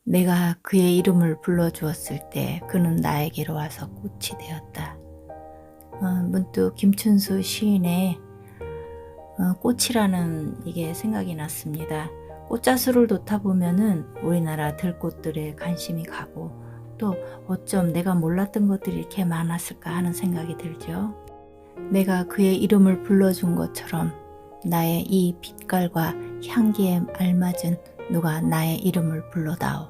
내가 그의 이름을 불러주었을 때 그는 나에게로 와서 꽃이 되었다. 문득 김춘수 시인의 꽃이라는 이게 생각이 났습니다. 꽃자수를 놓다 보면은 우리나라 들꽃들에 관심이 가고 또 어쩜 내가 몰랐던 것들이 이렇게 많았을까 하는 생각이 들죠. 내가 그의 이름을 불러준 것처럼 나의 이 빛깔과 향기에 알맞은 누가 나의 이름을 불러다오.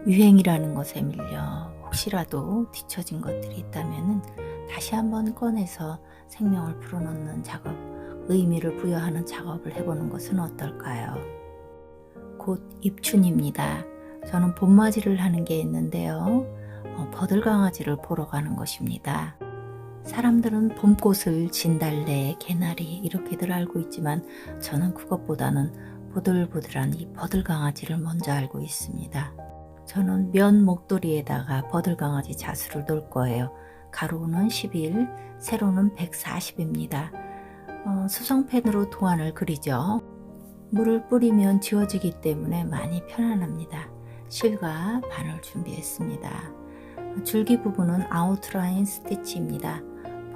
유행이라는 것에 밀려 혹시라도 뒤처진 것들이 있다면 다시 한번 꺼내서 생명을 불어넣는 작업, 의미를 부여하는 작업을 해보는 것은 어떨까요? 곧 입춘입니다. 저는 봄맞이를 하는 게 있는데요. 버들강아지를 보러 가는 것입니다. 사람들은 봄꽃을 진달래, 개나리 이렇게들 알고 있지만 저는 그것보다는 보들보들한 이 버들강아지를 먼저 알고 있습니다. 저는 면 목도리에다가 버들강아지 자수를 놓을 거예요. 가로는 11, 세로는 140입니다. 수성펜으로 도안을 그리죠. 물을 뿌리면 지워지기 때문에 많이 편안합니다. 실과 바늘 준비했습니다. 줄기 부분은 아웃라인 스티치입니다.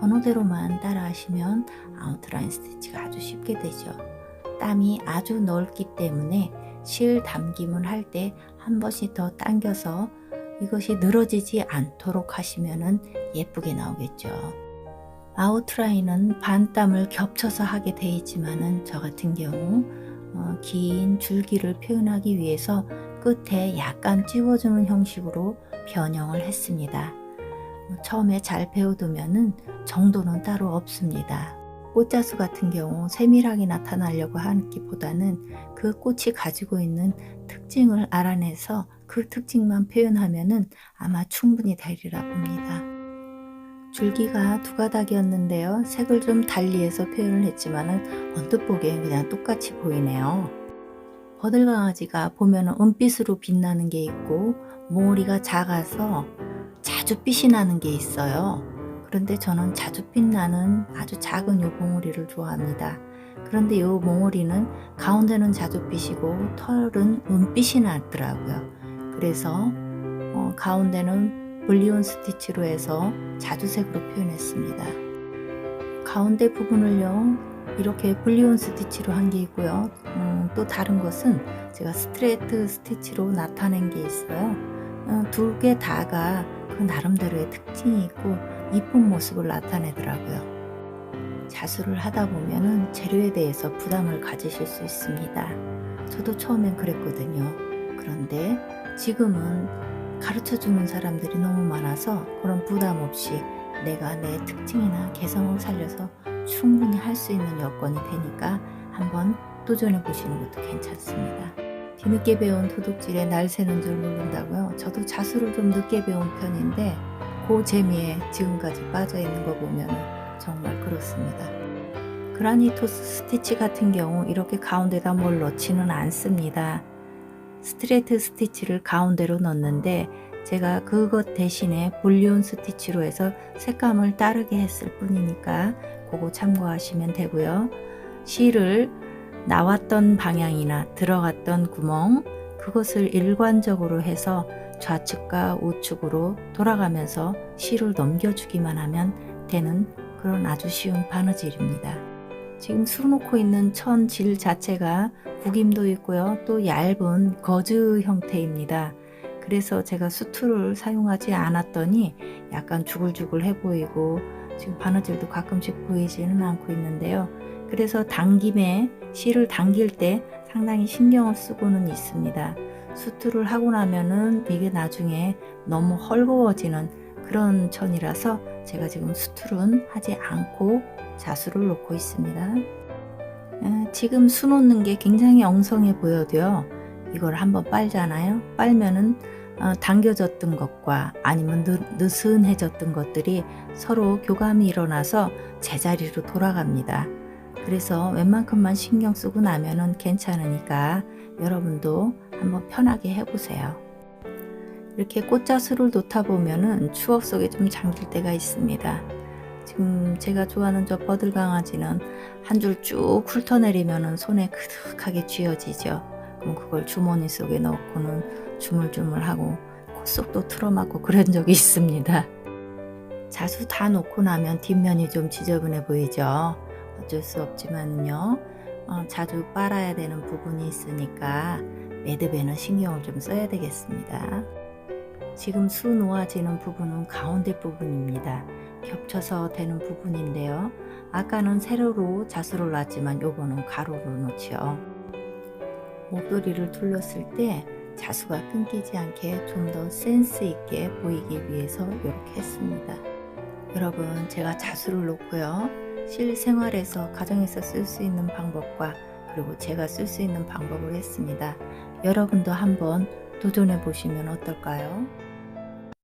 번호대로만 따라하시면 아웃라인 스티치가 아주 쉽게 되죠. 땀이 아주 넓기 때문에 실 담김을 할 때 한 번씩 더 당겨서 이것이 늘어지지 않도록 하시면 예쁘게 나오겠죠. 아웃라인은 반땀을 겹쳐서 하게 되어 있지만은 저 같은 경우 긴 줄기를 표현하기 위해서 끝에 약간 찌워주는 형식으로 변형을 했습니다. 처음에 잘 배워두면은 정도는 따로 없습니다. 꽃자수 같은 경우 세밀하게 나타나려고 하기보다는 그 꽃이 가지고 있는 특징을 알아내서 그 특징만 표현하면은 아마 충분히 되리라 봅니다. 줄기가 두 가닥이었는데요. 색을 좀 달리해서 표현을 했지만은 언뜻 보기엔 그냥 똑같이 보이네요. 버들강아지가 보면은 은빛으로 빛나는 게 있고 몽우리가 작아서 자줏빛이 나는 게 있어요. 그런데 저는 자줏빛 나는 아주 작은 요 몽우리를 좋아합니다. 그런데 요 몽우리는 가운데는 자줏빛이고 털은 은빛이 나더라고요. 그래서 가운데는 볼리온 스티치로 해서 자주색으로 표현했습니다. 가운데 부분을요 이렇게 볼리온 스티치로 한 게 있고요. 또 다른 것은 제가 스트레이트 스티치로 나타낸 게 있어요. 두 개 다가 그 나름대로의 특징이 있고 이쁜 모습을 나타내더라고요. 자수를 하다 보면은 재료에 대해서 부담을 가지실 수 있습니다. 저도 처음엔 그랬거든요. 그런데 지금은 가르쳐 주는 사람들이 너무 많아서 그런 부담 없이 내가 내 특징이나 개성을 살려서 충분히 할 수 있는 여건이 되니까 한번 도전해 보시는 것도 괜찮습니다. 뒤늦게 배운 도둑질에 날 새는 줄 모른다고요. 저도 자수를 좀 늦게 배운 편인데 그 재미에 지금까지 빠져 있는 거 보면 정말 그렇습니다. 그라니토스 스티치 같은 경우 이렇게 가운데다 뭘 넣지는 않습니다. 스트레이트 스티치를 가운데로 넣는데 제가 그것 대신에 볼리온 스티치로 해서 색감을 다르게 했을 뿐이니까 그거 참고하시면 되고요. 실을 나왔던 방향이나 들어갔던 구멍 그것을 일관적으로 해서 좌측과 우측으로 돌아가면서 실을 넘겨주기만 하면 되는 그런 아주 쉬운 바느질입니다. 지금 수놓고 있는 천 질 자체가 구김도 있고요. 또 얇은 거즈 형태입니다. 그래서 제가 수툴을 사용하지 않았더니 약간 주글주글해 보이고 지금 바느질도 가끔씩 보이지는 않고 있는데요. 그래서 당김에 실을 당길 때 상당히 신경을 쓰고는 있습니다. 수툴을 하고 나면은 이게 나중에 너무 헐거워지는 그런 천이라서 제가 지금 수툴은 하지 않고 자수를 놓고 있습니다. 지금 수 놓는 게 굉장히 엉성해 보여도요. 이걸 한번 빨잖아요. 빨면은 당겨졌던 것과 아니면 느슨해졌던 것들이 서로 교감이 일어나서 제자리로 돌아갑니다. 그래서 웬만큼만 신경 쓰고 나면은 괜찮으니까 여러분도 한번 편하게 해보세요. 이렇게 꽃자수를 놓다 보면은 추억 속에 좀 잠길 때가 있습니다. 지금 제가 좋아하는 저 버들강아지는 한 줄 쭉 훑어내리면은 손에 그득하게 쥐어지죠. 그럼 그걸 주머니 속에 넣고는 주물주물하고 콧속도 틀어막고 그런 적이 있습니다. 자수 다 놓고 나면 뒷면이 좀 지저분해 보이죠. 어쩔 수 없지만요. 자주 빨아야 되는 부분이 있으니까 매듭에는 신경을 좀 써야 되겠습니다. 지금 수 놓아지는 부분은 가운데 부분입니다. 겹쳐서 되는 부분인데요. 아까는 세로로 자수를 놨지만 요거는 가로로 놓죠. 목도리를 둘렀을 때 자수가 끊기지 않게 좀 더 센스 있게 보이기 위해서 이렇게 했습니다. 여러분, 제가 자수를 놓고요, 실생활에서 가정에서 쓸 수 있는 방법과 그리고 제가 쓸 수 있는 방법을 했습니다. 여러분도 한번 도전해 보시면 어떨까요?